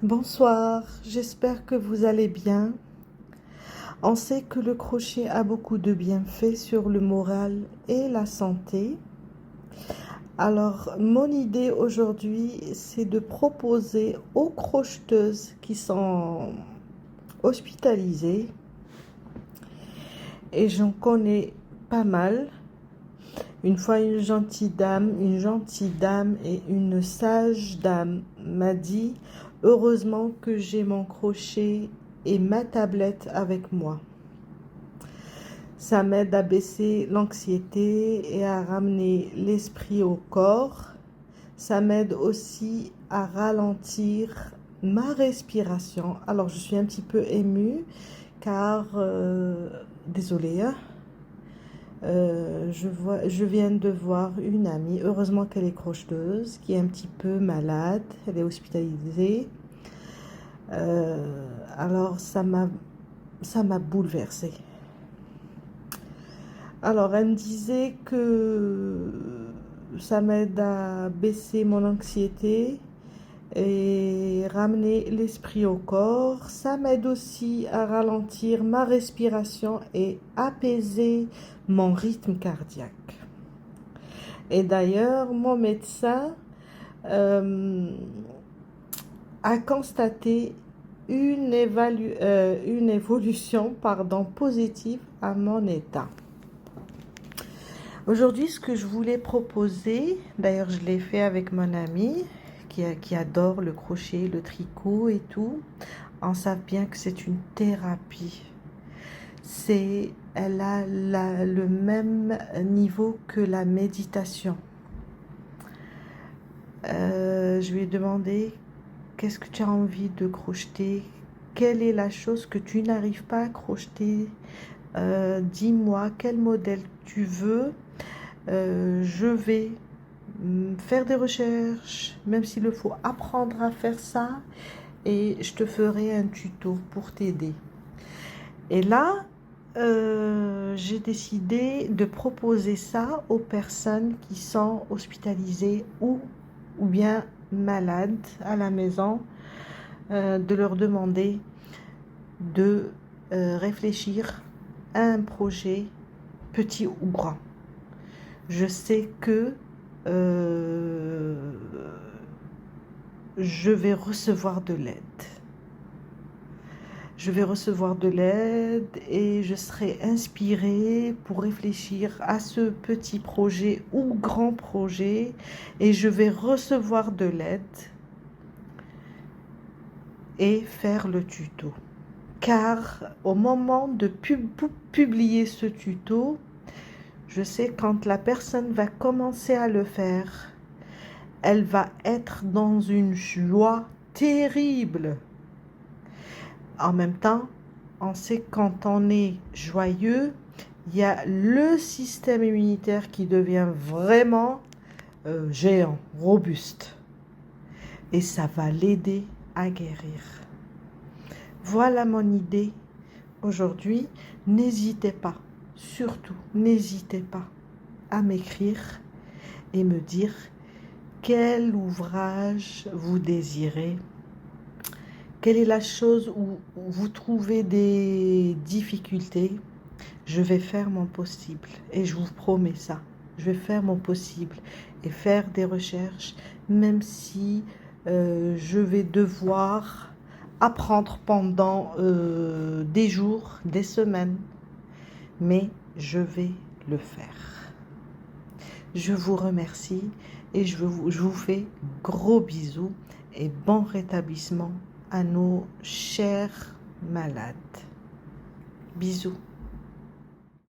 Bonsoir, j'espère que vous allez bien. On sait que le crochet a beaucoup de bienfaits sur le moral et la santé. Alors, mon idée aujourd'hui, c'est de proposer aux crocheteuses qui sont hospitalisées, et j'en connais pas mal. Une fois, une gentille dame et une sage dame m'a dit: heureusement que j'ai mon crochet et ma tablette avec moi. Ça m'aide à baisser l'anxiété et à ramener l'esprit au corps. Ça m'aide aussi à ralentir ma respiration. Alors, je suis un petit peu émue car, désolée, hein. Je viens de voir une amie, heureusement qu'elle est crocheteuse, qui est un petit peu malade, elle est hospitalisée. Alors ça m'a bouleversée. Alors elle me disait que ça m'aide à baisser mon anxiété et ramener l'esprit au corps. Ça m'aide aussi à ralentir ma respiration et apaiser mon rythme cardiaque. Et d'ailleurs, mon médecin a constaté une évolution positive à mon état. Aujourd'hui, ce que je voulais proposer, d'ailleurs je l'ai fait avec mon amie qui adore le crochet, le tricot et tout. On sait bien que c'est une thérapie. Elle a le même niveau que la méditation. Je lui ai demandé: qu'est-ce que tu as envie de crocheter? Quelle est la chose que tu n'arrives pas à crocheter? Dis-moi quel modèle tu veux. Je vais faire des recherches, même s'il le faut apprendre à faire ça, et je te ferai un tuto pour t'aider. Et là, j'ai décidé de proposer ça aux personnes qui sont hospitalisées ou bien malades à la maison, de leur demander de réfléchir à un projet petit ou grand. Je sais que je vais recevoir de l'aide. Je vais recevoir de l'aide et je serai inspirée pour réfléchir à ce petit projet ou grand projet, et je vais recevoir de l'aide et faire le tuto. Car au moment de publier ce tuto, je sais quand la personne va commencer à le faire, elle va être dans une joie terrible. En même temps, on sait que quand on est joyeux, il y a le système immunitaire qui devient vraiment géant, robuste. Et ça va l'aider à guérir. Voilà mon idée aujourd'hui. N'hésitez pas, surtout n'hésitez pas à m'écrire et me dire quel ouvrage vous désirez. Quelle est la chose où vous trouvez des difficultés? Je vais faire mon possible et je vous promets ça. Je vais faire mon possible et faire des recherches, même si je vais devoir apprendre pendant des jours, des semaines. Mais je vais le faire. Je vous remercie et je vous fais gros bisous et bon rétablissement à nos chers malades. Bisous.